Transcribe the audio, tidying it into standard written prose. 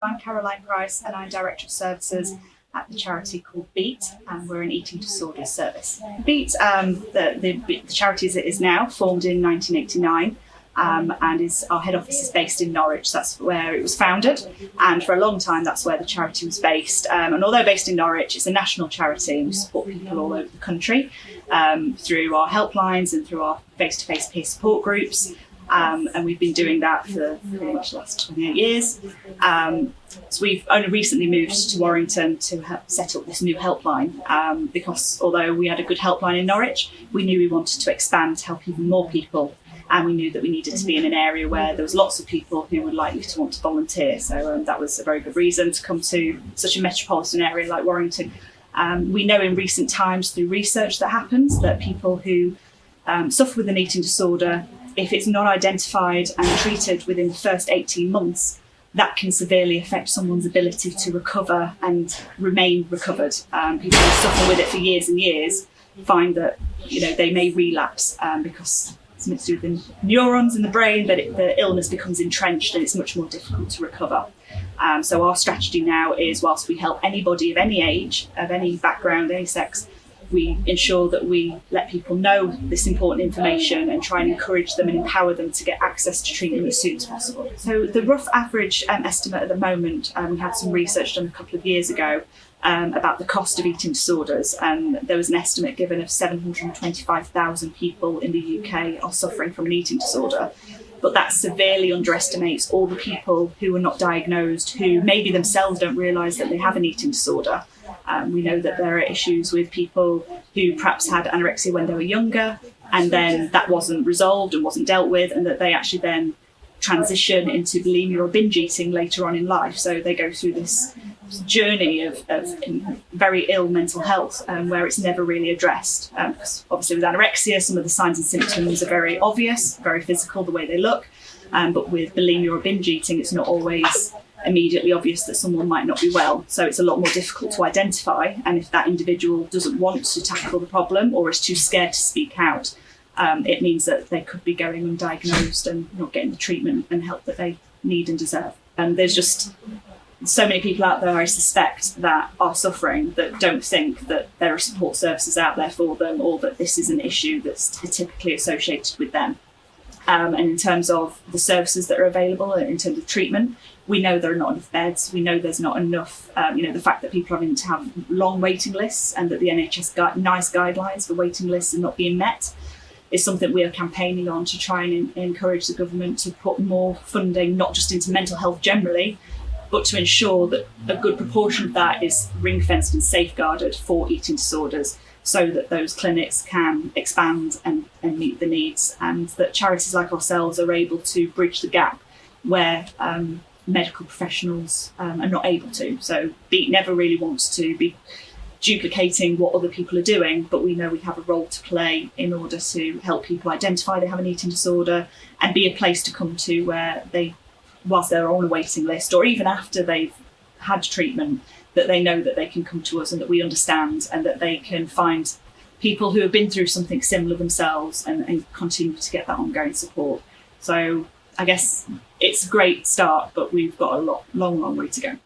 I'm Caroline Price and I'm Director of Services at the charity called Beat, and we're an eating disorders service. Beat, the charity as it is now, formed in 1989 and our head office is based in Norwich. That's where it was founded, and for a long time that's where the charity was based. And although based in Norwich, it's a national charity and we support people all over the country through our helplines and through our face-to-face peer support groups. And we've been doing that for pretty much the last 28 years. So we've only recently moved to Warrington to set up this new helpline because although we had a good helpline in Norwich, we knew we wanted to expand to help even more people, and we knew that we needed to be in an area where there was lots of people who would likely to want to volunteer. So that was a very good reason to come to such a metropolitan area like Warrington. We know in recent times through research that happens that people who suffer with an eating disorder, if it's not identified and treated within the first 18 months, that can severely affect someone's ability to recover and remain recovered. People who suffer with it for years and years find that they may relapse because it's something to do with the neurons in the brain, but the illness becomes entrenched and it's much more difficult to recover. So our strategy now is, whilst we help anybody of any age, of any background, any sex, we ensure that we let people know this important information and try and encourage them and empower them to get access to treatment as soon as possible. So the rough average estimate at the moment, we had some research done a couple of years ago about the cost of eating disorders, and there was an estimate given of 725,000 people in the UK are suffering from an eating disorder. But that severely underestimates all the people who are not diagnosed, who maybe themselves don't realise that they have an eating disorder. We know that there are issues with people who perhaps had anorexia when they were younger, and then that wasn't resolved and wasn't dealt with, and that they actually then transition into bulimia or binge eating later on in life. So they go through this journey of very ill mental health where it's never really addressed. Because obviously with anorexia, some of the signs and symptoms are very obvious, very physical, the way they look. But with bulimia or binge eating, it's not always immediately obvious that someone might not be well. So it's a lot more difficult to identify. And if that individual doesn't want to tackle the problem or is too scared to speak out, it means that they could be going undiagnosed and not getting the treatment and help that they need and deserve. And there's just so many people out there, I suspect, that are suffering that don't think that there are support services out there for them, or that this is an issue that's typically associated with them. And in terms of the services that are available, in terms of treatment, we know there are not enough beds. We know there's not enough, the fact that people are having to have long waiting lists and that the NHS NICE guidelines for waiting lists are not being met is something we are campaigning on to try and encourage the government to put more funding, not just into mental health generally, but to ensure that a good proportion of that is ring-fenced and safeguarded for eating disorders, so that those clinics can expand and meet the needs, and that charities like ourselves are able to bridge the gap where medical professionals are not able to. So Beat never really wants to be duplicating what other people are doing, but we know we have a role to play in order to help people identify they have an eating disorder and be a place to come to where they, whilst they're on a waiting list or even after they've had treatment, that they know that they can come to us and that we understand, and that they can find people who have been through something similar themselves and continue to get that ongoing support. So I guess it's a great start, but we've got a long way to go.